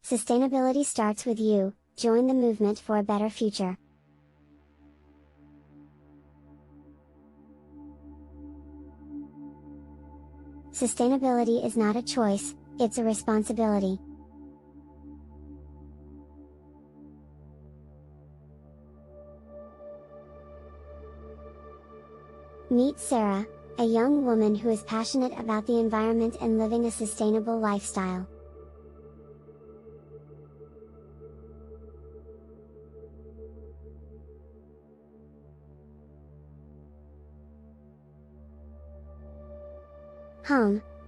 Sustainability starts with you. Join the movement for a better future. Sustainability is not a choice, it's a responsibility. Meet Sarah, a young woman who is passionate about the environment and living a sustainable lifestyle.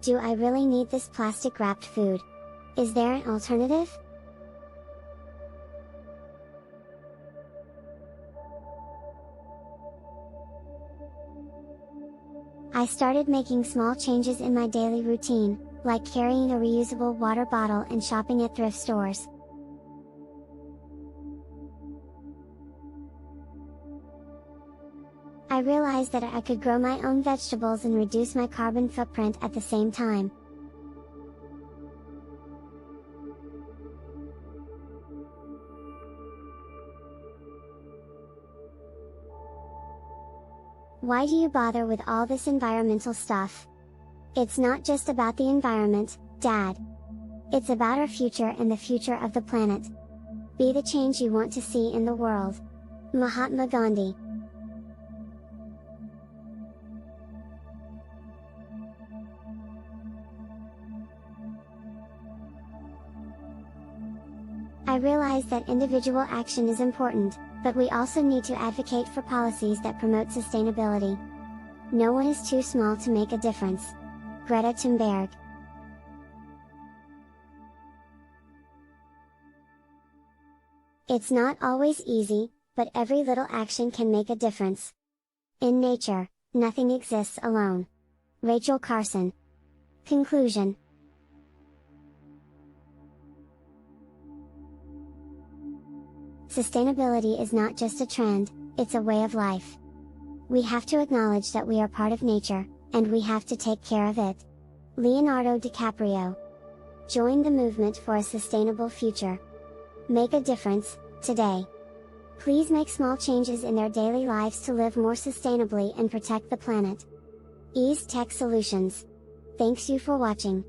Do I really need this plastic wrapped food? Is there an alternative? I started making small changes in my daily routine, like carrying a reusable water bottle and shopping at thrift stores. I realized that I could grow my own vegetables and reduce my carbon footprint at the same time. Why do you bother with all this environmental stuff? It's not just about the environment, Dad. It's about our future and the future of the planet. Be the change you want to see in the world. Mahatma Gandhi. I realize that individual action is important, but we also need to advocate for policies that promote sustainability. No one is too small to make a difference. Greta Thunberg. It's not always easy, but every little action can make a difference. In nature, nothing exists alone. Rachel Carson. Conclusion. Sustainability is not just a trend, it's a way of life. We have to acknowledge that we are part of nature, and we have to take care of it. Leonardo DiCaprio. Join the movement for a sustainable future. Make a difference, today. Please make small changes in their daily lives to live more sustainably and protect the planet. Ease Tech Solutions. Thanks you for watching.